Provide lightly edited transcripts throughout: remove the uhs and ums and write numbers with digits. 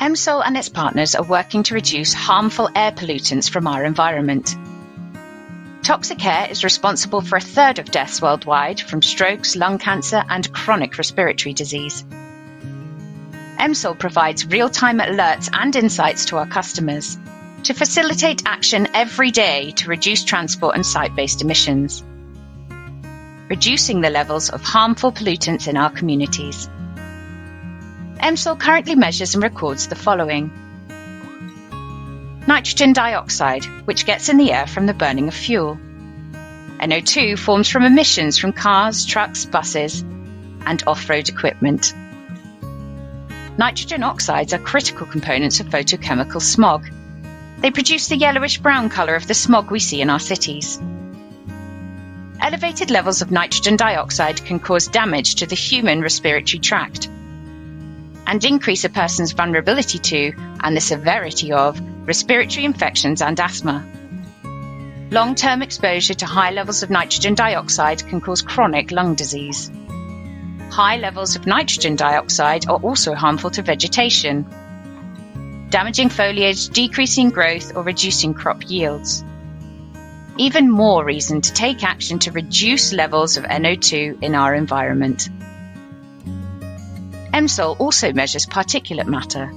EMSOL and its partners are working to reduce harmful air pollutants from our environment. Toxic air is responsible for 1/3 of deaths worldwide from strokes, lung cancer, and chronic respiratory disease. EMSOL provides real-time alerts and insights to our customers to facilitate action every day to reduce transport and site-based emissions, reducing the levels of harmful pollutants in our communities. EMSOL currently measures and records the following: nitrogen dioxide, which gets in the air from the burning of fuel. NO2 forms from emissions from cars, trucks, buses, and off-road equipment. Nitrogen oxides are critical components of photochemical smog. They produce the yellowish-brown colour of the smog we see in our cities. Elevated levels of nitrogen dioxide can cause damage to the human respiratory tract and increase a person's vulnerability to and the severity of respiratory infections and asthma. Long-term exposure to high levels of nitrogen dioxide can cause chronic lung disease. High levels of nitrogen dioxide are also harmful to vegetation, damaging foliage, decreasing growth, or reducing crop yields. Even more reason to take action to reduce levels of NO2 in our environment. EMSOL also measures particulate matter.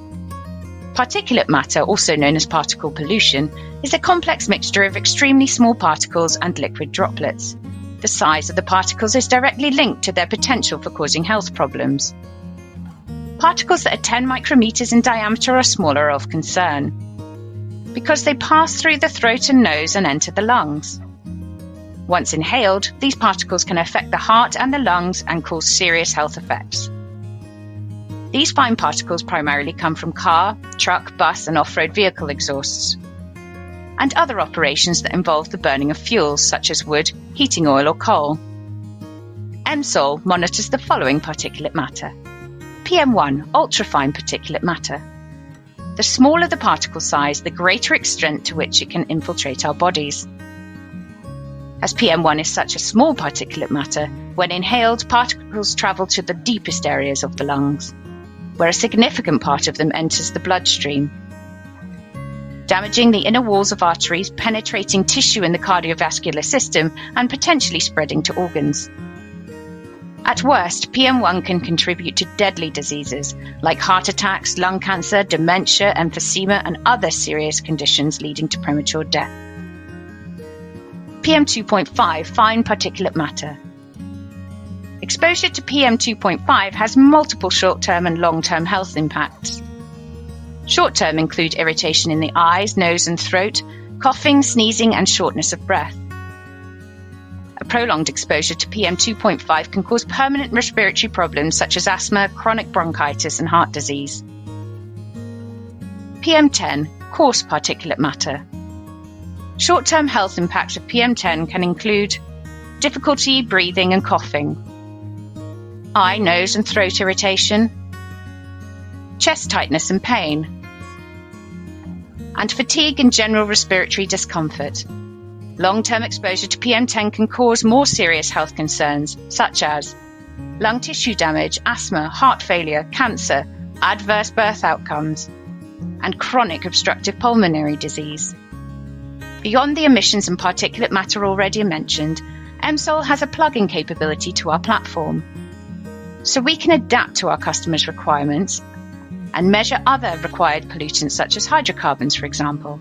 Particulate matter, also known as particle pollution, is a complex mixture of extremely small particles and liquid droplets. The size of the particles is directly linked to their potential for causing health problems. Particles that are 10 micrometers in diameter or smaller are of concern, because they pass through the throat and nose and enter the lungs. Once inhaled, these particles can affect the heart and the lungs and cause serious health effects. These fine particles primarily come from car, truck, bus, and off-road vehicle exhausts, and other operations that involve the burning of fuels such as wood, heating oil, or coal. EMSOL monitors the following particulate matter: PM1, ultrafine particulate matter. The smaller the particle size, the greater extent to which it can infiltrate our bodies. As PM1 is such a small particulate matter, when inhaled, particles travel to the deepest areas of the lungs, where a significant part of them enters the bloodstream, damaging the inner walls of arteries, penetrating tissue in the cardiovascular system, and potentially spreading to organs. At worst, PM1 can contribute to deadly diseases like heart attacks, lung cancer, dementia, emphysema, and other serious conditions leading to premature death. PM2.5, fine particulate matter. Exposure to PM2.5 has multiple short-term and long-term health impacts. Short-term include irritation in the eyes, nose, and throat, coughing, sneezing, and shortness of breath. A prolonged exposure to PM2.5 can cause permanent respiratory problems such as asthma, chronic bronchitis, and heart disease. PM10, coarse particulate matter. Short-term health impacts of PM10 can include difficulty breathing and coughing, eye, nose, and throat irritation, chest tightness and pain, and fatigue and general respiratory discomfort. Long-term exposure to PM10 can cause more serious health concerns, such as lung tissue damage, asthma, heart failure, cancer, adverse birth outcomes, and chronic obstructive pulmonary disease. Beyond the emissions and particulate matter already mentioned, EMSOL has a plug-in capability to our platform, so we can adapt to our customers' requirements and measure other required pollutants such as hydrocarbons, for example.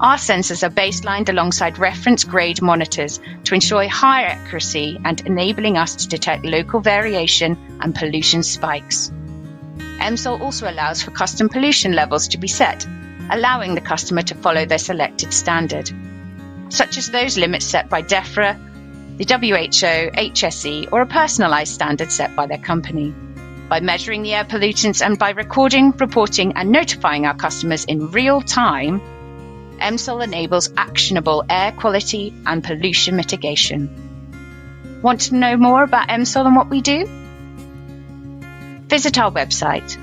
Our sensors are baselined alongside reference grade monitors to ensure higher accuracy and enabling us to detect local variation and pollution spikes. EMSOL also allows for custom pollution levels to be set, allowing the customer to follow their selected standard, such as those limits set by DEFRA, the WHO, HSE, or a personalized standard set by their company. By measuring the air pollutants and by recording, reporting, and notifying our customers in real time, EMSOL enables actionable air quality and pollution mitigation. Want to know more about EMSOL and what we do? Visit our website